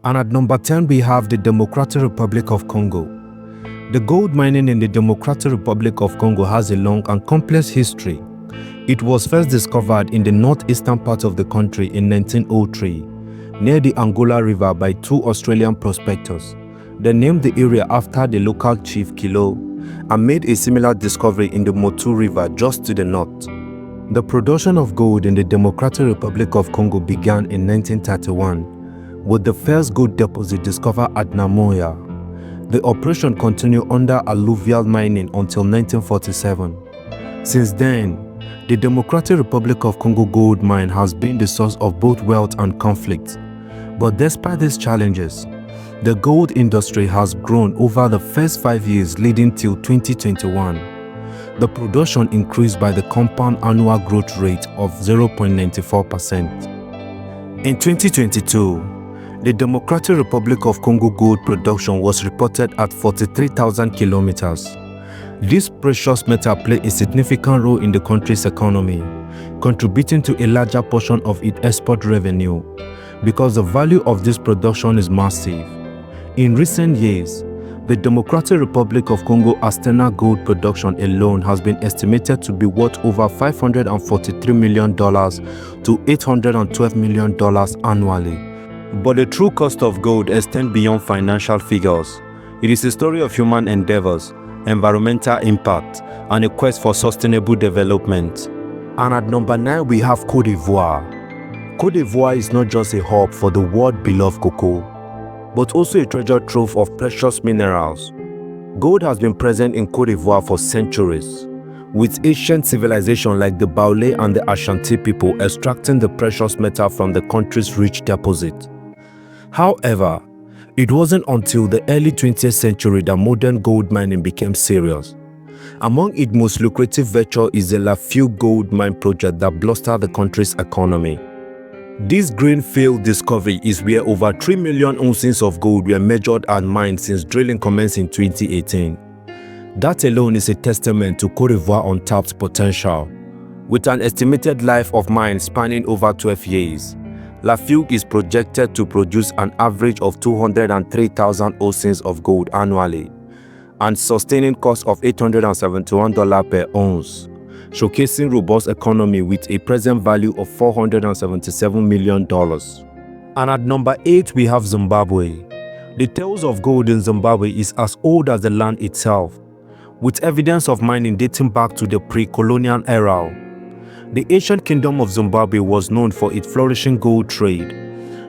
And at number 10, we have the Democratic Republic of Congo. The gold mining in the Democratic Republic of Congo has a long and complex history. It was first discovered in the northeastern part of the country in 1903, near the Angola River by two Australian prospectors. They named the area after the local chief Kilo and made a similar discovery in the Motu River just to the north. The production of gold in the Democratic Republic of Congo began in 1931 with the first gold deposit discovered at Namoya. The operation continued under alluvial mining until 1947. Since then, the Democratic Republic of Congo gold mine has been the source of both wealth and conflict. But despite these challenges, the gold industry has grown over the first 5 years leading till 2021. The production increased by the compound annual growth rate of 0.94%. In 2022, the Democratic Republic of Congo gold production was reported at 43,000 kilometers. This precious metal plays a significant role in the country's economy, contributing to a larger portion of its export revenue, because the value of this production is massive. In recent years, the Democratic Republic of Congo Artisanal gold production alone has been estimated to be worth over $543 million to $812 million annually. But the true cost of gold extends beyond financial figures. It is a story of human endeavors, environmental impact, and a quest for sustainable development. And at number 9, we have Côte d'Ivoire. Côte d'Ivoire is not just a hub for the world-beloved cocoa, but also a treasure trove of precious minerals. Gold has been present in Côte d'Ivoire for centuries, with ancient civilizations like the Baoulé and the Ashanti people extracting the precious metal from the country's rich deposit. However, it wasn't until the early 20th century that modern gold mining became serious. Among its most lucrative ventures is the Lafigué gold mine project that bolstered the country's economy. This greenfield discovery is where over 3 million ounces of gold were measured and mined since drilling commenced in 2018. That alone is a testament to Côte d'Ivoire's untapped potential. With an estimated life of mine spanning over 12 years, Lafigué is projected to produce an average of 203,000 ounces of gold annually, and sustaining cost of $871 per ounce, showcasing robust economy with a present value of $477 million. And at number 8, we have Zimbabwe. The tales of gold in Zimbabwe is as old as the land itself, with evidence of mining dating back to the pre-colonial era. The ancient kingdom of Zimbabwe was known for its flourishing gold trade,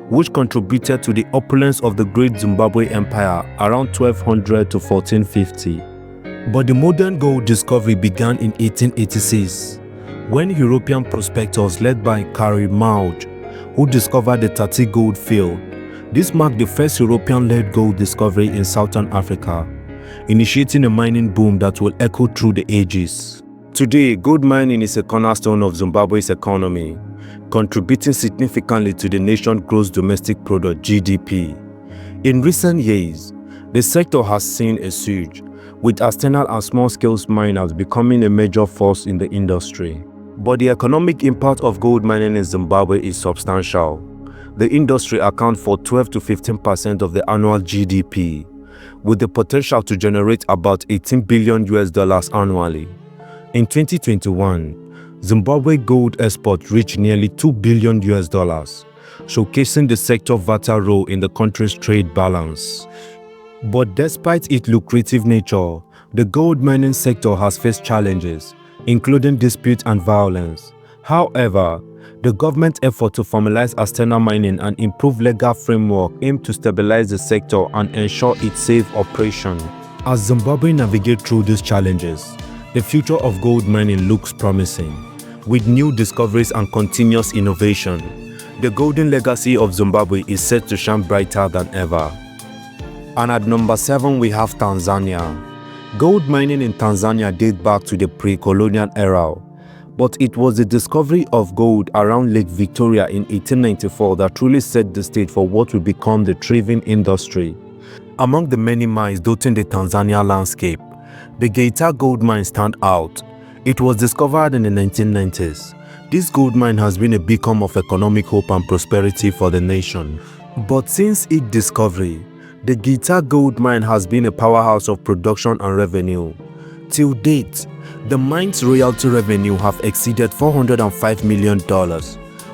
which contributed to the opulence of the Great Zimbabwe Empire around 1200 to 1450. But the modern gold discovery began in 1886, when European prospectors led by Carl Mauch, who discovered the Tati gold field. This marked the first European-led gold discovery in Southern Africa, initiating a mining boom that will echo through the ages. Today, gold mining is a cornerstone of Zimbabwe's economy, contributing significantly to the nation's gross domestic product (GDP). In recent years, the sector has seen a surge, with artisanal and small-scale miners becoming a major force in the industry. But the economic impact of gold mining in Zimbabwe is substantial. The industry accounts for 12 to 15% of the annual GDP, with the potential to generate about $18 billion annually. In 2021, Zimbabwe gold exports reached nearly $2 billion, showcasing the sector's vital role in the country's trade balance. But despite its lucrative nature, the gold mining sector has faced challenges, including disputes and violence. However, the government's effort to formalize artisanal mining and improve legal framework aim to stabilize the sector and ensure its safe operation. As Zimbabwe navigates through these challenges, the future of gold mining looks promising. With new discoveries and continuous innovation, the golden legacy of Zimbabwe is set to shine brighter than ever. And at number 7, we have Tanzania. Gold mining in Tanzania dates back to the pre-colonial era, but it was the discovery of gold around Lake Victoria in 1894 that truly set the stage for what would become the thriving industry. Among the many mines dotting the Tanzania landscape, the Geita gold mine stands out. It was discovered in the 1990s. This gold mine has been a beacon of economic hope and prosperity for the nation. But since its discovery, the Guinea gold mine has been a powerhouse of production and revenue. Till date, the mine's royalty revenue have exceeded $405 million,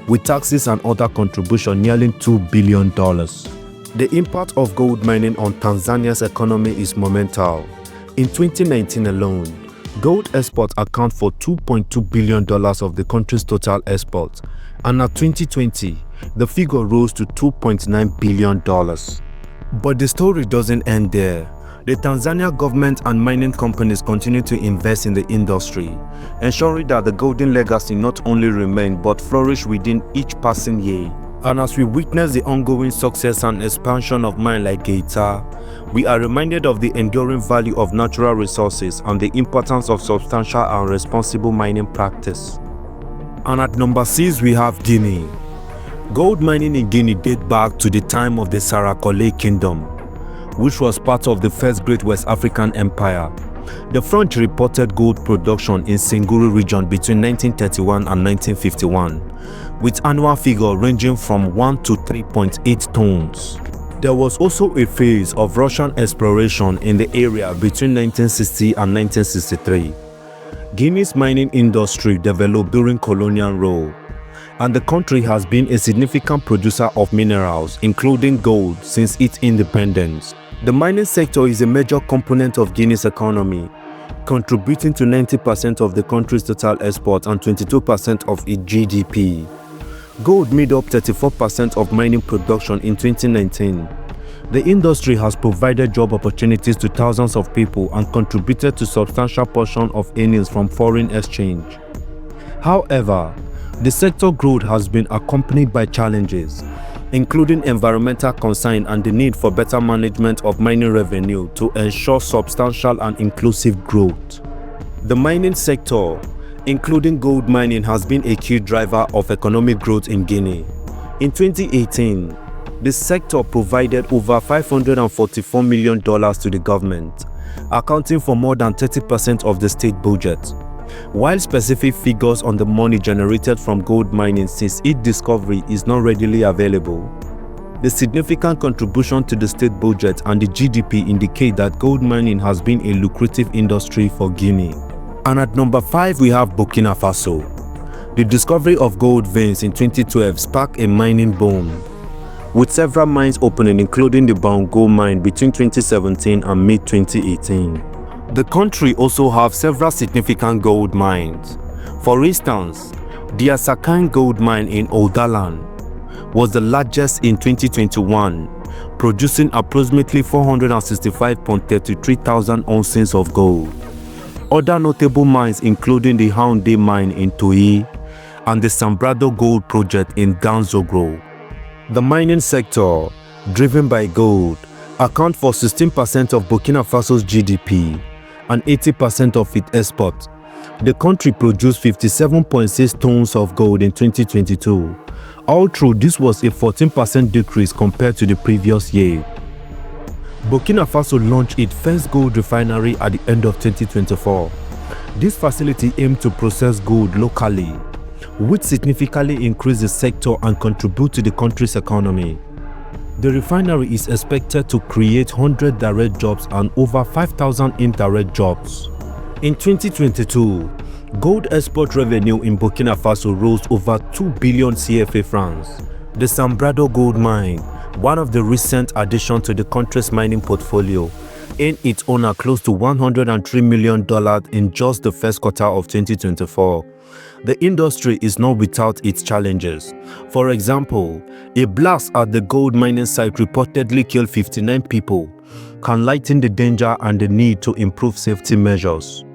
with taxes and other contributions nearly $2 billion. The impact of gold mining on Tanzania's economy is monumental. In 2019 alone, gold exports account for $2.2 billion of the country's total exports, and at 2020, the figure rose to $2.9 billion. But the story doesn't end there. The Tanzania government and mining companies continue to invest in the industry, ensuring that the golden legacy not only remain but flourish within each passing year. And as we witness the ongoing success and expansion of mines like Guinea, we are reminded of the enduring value of natural resources and the importance of substantial and responsible mining practice. And at number 6 we have Guinea. Gold mining in Guinea dates back to the time of the Sarakole Kingdom, which was part of the first Great West African Empire. The French reported gold production in Singuru region between 1931 and 1951, with annual figure ranging from 1 to 3.8 tons. There was also a phase of Russian exploration in the area between 1960 and 1963. Guinea's mining industry developed during colonial rule, and the country has been a significant producer of minerals, including gold, since its independence. The mining sector is a major component of Guinea's economy, contributing to 90% of the country's total exports and 22% of its GDP. Gold made up 34% of mining production in 2019. The industry has provided job opportunities to thousands of people and contributed to a substantial portion of earnings from foreign exchange. However, the sector growth has been accompanied by challenges, including environmental concern and the need for better management of mining revenue to ensure substantial and inclusive growth. The mining sector, including gold mining, has been a key driver of economic growth in Guinea. In 2018, the sector provided over $544 million to the government, accounting for more than 30% of the state budget. While specific figures on the money generated from gold mining since its discovery is not readily available, the significant contribution to the state budget and the GDP indicate that gold mining has been a lucrative industry for Guinea. And at number 5 we have Burkina Faso. The discovery of gold veins in 2012 sparked a mining boom, with several mines opening, including the Bongo mine between 2017 and mid-2018. The country also has several significant gold mines. For instance, the Asakine gold mine in Oudalan was the largest in 2021, producing approximately 465.33 thousand ounces of gold. Other notable mines including the Houndé mine in Toyi and the Sambrado gold project in Danzogro. The mining sector, driven by gold, accounts for 16% of Burkina Faso's GDP and 80% of its exports. The country produced 57.6 tons of gold in 2022. Although this was a 14% decrease compared to the previous year. Burkina Faso launched its first gold refinery at the end of 2024. This facility aimed to process gold locally, which significantly increased the sector and contribute to the country's economy. The refinery is expected to create 100 direct jobs and over 5,000 indirect jobs. In 2022, gold export revenue in Burkina Faso rose over 2 billion CFA francs. The Sambrado gold mine, one of the recent additions to the country's mining portfolio, earned its owner close to $103 million in just the first quarter of 2024. The industry is not without its challenges. For example, a blast at the gold mining site reportedly killed 59 people, highlighting the danger and the need to improve safety measures.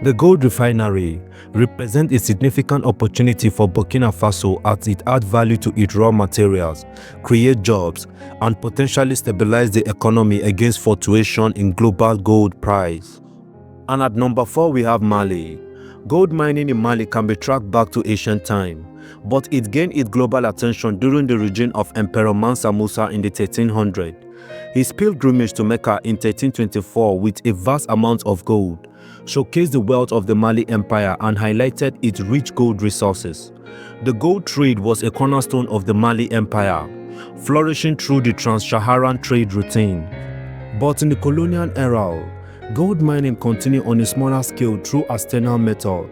The gold refinery represents a significant opportunity for Burkina Faso as it adds value to its raw materials, creates jobs, and potentially stabilizes the economy against fluctuation in global gold price. And at number 4 we have Mali. Gold mining in Mali can be tracked back to ancient time, but it gained its global attention during the reign of Emperor Mansa Musa in the 1300s. His pilgrimage to Mecca in 1324 with a vast amount of gold showcased the wealth of the Mali Empire and highlighted its rich gold resources. The gold trade was a cornerstone of the Mali Empire, flourishing through the trans-Saharan trade routine. But in the colonial era, gold mining continued on a smaller scale through artisanal method.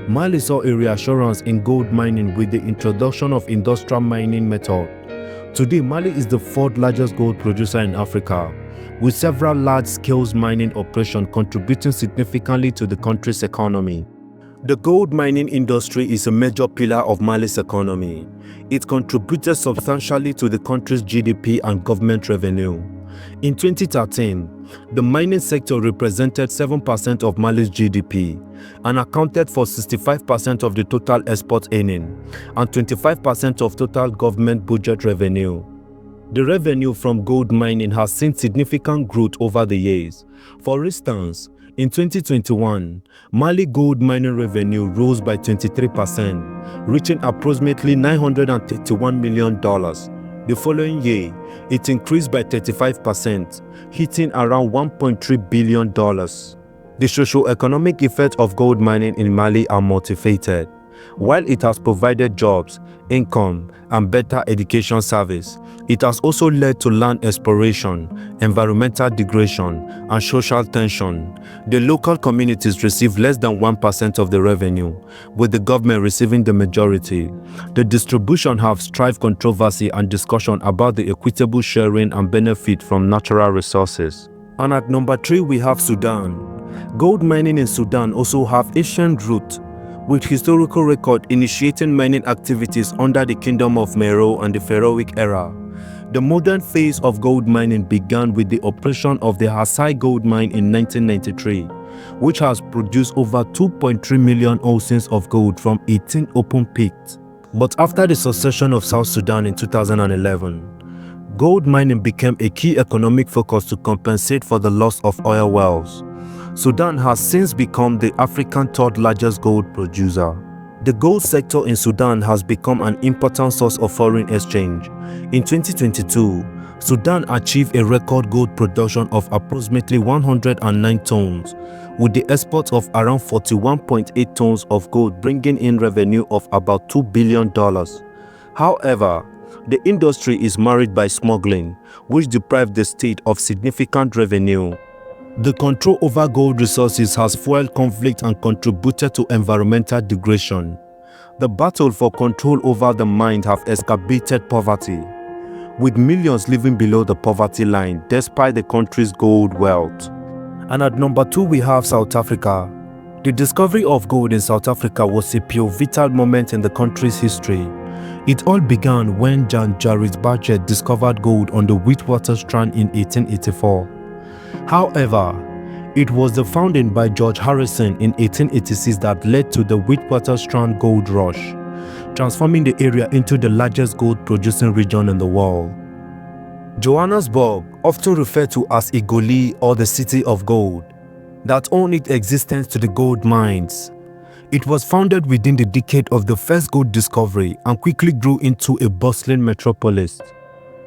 Mali saw a reassurance in gold mining with the introduction of industrial mining method. Today, Mali is the fourth largest gold producer in Africa, with several large-scale mining operations contributing significantly to the country's economy. The gold mining industry is a major pillar of Mali's economy. It contributed substantially to the country's GDP and government revenue. In 2013, the mining sector represented 7% of Mali's GDP and accounted for 65% of the total export earning and 25% of total government budget revenue. The revenue from gold mining has seen significant growth over the years. For instance, in 2021, Mali gold mining revenue rose by 23%, reaching approximately $931 million. The following year, it increased by 35%, hitting around $1.3 billion. The socio-economic effects of gold mining in Mali are multifaceted. While it has provided jobs, income, and better education service, it has also led to land exploration, environmental degradation, and social tension. The local communities receive less than 1% of the revenue, with the government receiving the majority. The distribution has strife controversy and discussion about the equitable sharing and benefit from natural resources. And at number 3, we have Sudan. Gold mining in Sudan also have ancient roots, with historical record initiating mining activities under the Kingdom of Meroe and the Pharaohic era. The modern phase of gold mining began with the operation of the Hasai gold mine in 1993, which has produced over 2.3 million ounces of gold from 18 open pits. But after the secession of South Sudan in 2011, gold mining became a key economic focus to compensate for the loss of oil wells. Sudan has since become the African third largest gold producer. The gold sector in Sudan has become an important source of foreign exchange. In 2022, Sudan achieved a record gold production of approximately 109 tons, with the export of around 41.8 tons of gold bringing in revenue of about $2 billion. However, the industry is marred by smuggling, which deprived the state of significant revenue. The control over gold resources has fueled conflict and contributed to environmental degradation. The battle for control over the mine has exacerbated poverty, with millions living below the poverty line despite the country's gold wealth. And at number 2, we have South Africa. The discovery of gold in South Africa was a pivotal moment in the country's history. It all began when Jan Jared Barget discovered gold on the Witwatersrand in 1884. However, it was the founding by George Harrison in 1886 that led to the Witwatersrand gold rush, transforming the area into the largest gold-producing region in the world. Johannesburg, often referred to as Igoli or the City of Gold, that owed its existence to the gold mines. It was founded within the decade of the first gold discovery and quickly grew into a bustling metropolis.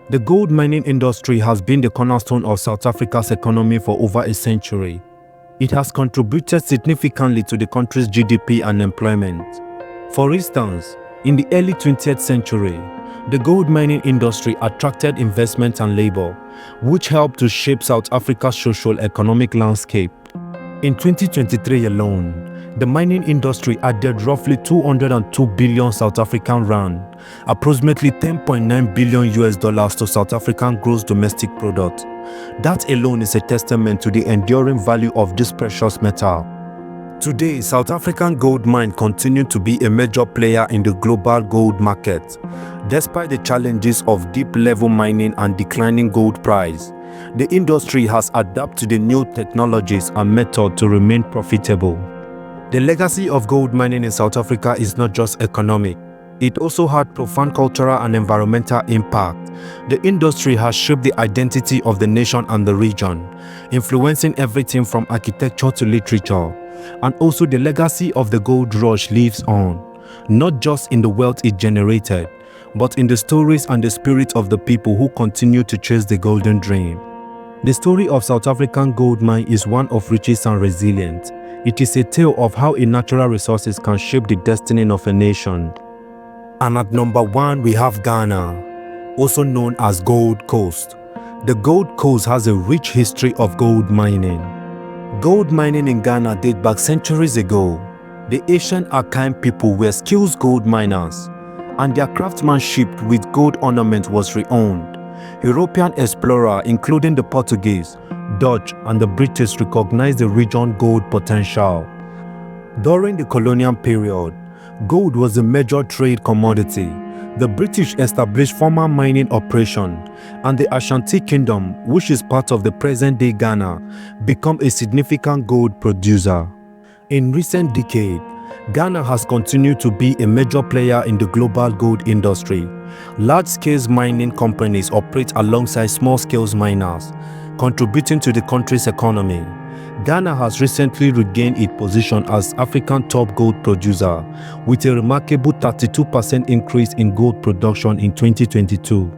The gold mining industry has been the cornerstone of South Africa's economy for over a century. It has contributed significantly to the country's GDP and employment. For instance, in the early 20th century, the gold mining industry attracted investment and labor, which helped to shape South Africa's social-economic landscape. In 2023 alone, the mining industry added roughly 202 billion South African rand, approximately $10.9 billion to South African gross domestic product. That alone is a testament to the enduring value of this precious metal. Today, South African gold mine continue to be a major player in the global gold market. Despite the challenges of deep-level mining and declining gold price, the industry has adapted to the new technologies and methods to remain profitable. The legacy of gold mining in South Africa is not just economic. It also had profound cultural and environmental impact. The industry has shaped the identity of the nation and the region, influencing everything from architecture to literature. And also the legacy of the gold rush lives on, not just in the wealth it generated, but in the stories and the spirit of the people who continue to chase the golden dream. The story of South African gold mine is one of riches and resilience. It is a tale of how natural resources can shape the destiny of a nation. And at number 1, we have Ghana. also known as Gold Coast. The Gold Coast has a rich history of gold mining. Gold mining in Ghana dates back centuries ago. The ancient Akan people were skilled gold miners, and their craftsmanship with gold ornament was renowned. European explorers, including the Portuguese, Dutch, and the British, recognized the region's gold potential. During the colonial period, gold was a major trade commodity. The British established formal mining operations, and the Ashanti Kingdom, which is part of the present-day Ghana, became a significant gold producer. In recent decades, Ghana has continued to be a major player in the global gold industry. Large-scale mining companies operate alongside small-scale miners, contributing to the country's economy. Ghana has recently regained its position as Africa's top gold producer, with a remarkable 32% increase in gold production in 2022.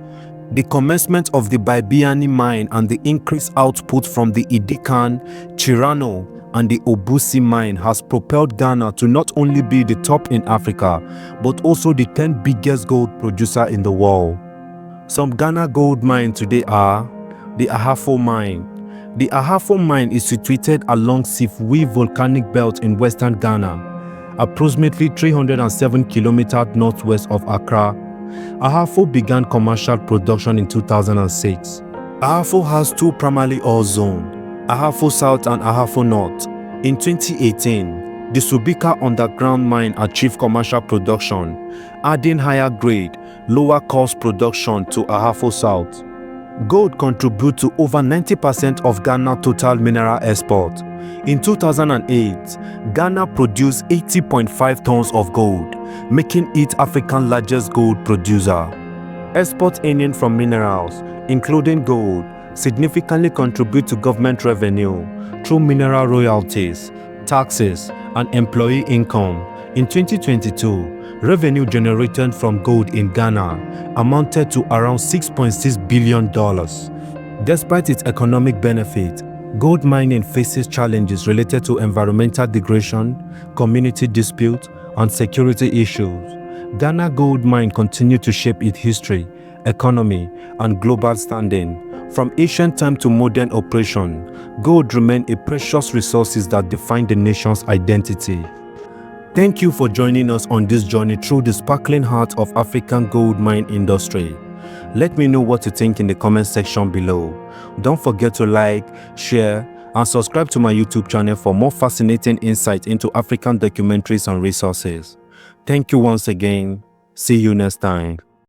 The commencement of the Bibiani mine and the increased output from the Idikan, Chirano, and the Obusi mine has propelled Ghana to not only be the top in Africa, but also the 10th biggest gold producer in the world. Some Ghana gold mines today are the Ahafo mine. The Ahafo mine is situated along Sifwi volcanic belt in western Ghana, approximately 307 kilometers northwest of Accra. Ahafo began commercial production in 2006. Ahafo has two primary ore zones, Ahafo South and Ahafo North. In 2018, the Subika underground mine achieved commercial production, adding higher grade, lower cost production to Ahafo South. Gold contributes to over 90% of Ghana's total mineral export. In 2008, Ghana produced 80.5 tons of gold, making it Africa's largest gold producer. Export earnings from minerals, including gold, significantly contribute to government revenue through mineral royalties, taxes, and employee income. In 2022, revenue generated from gold in Ghana amounted to around $6.6 billion. Despite its economic benefit, gold mining faces challenges related to environmental degradation, community disputes, and security issues. Ghana gold mine continue to shape its history, economy, and global standing. From ancient time to modern operation, gold remains a precious resource that defines the nation's identity. Thank you for joining us on this journey through the sparkling heart of African gold mine industry. Let me know what you think in the comment section below. Don't forget to like, share, and subscribe to my YouTube channel for more fascinating insights into African documentaries and resources. Thank you once again. See you next time.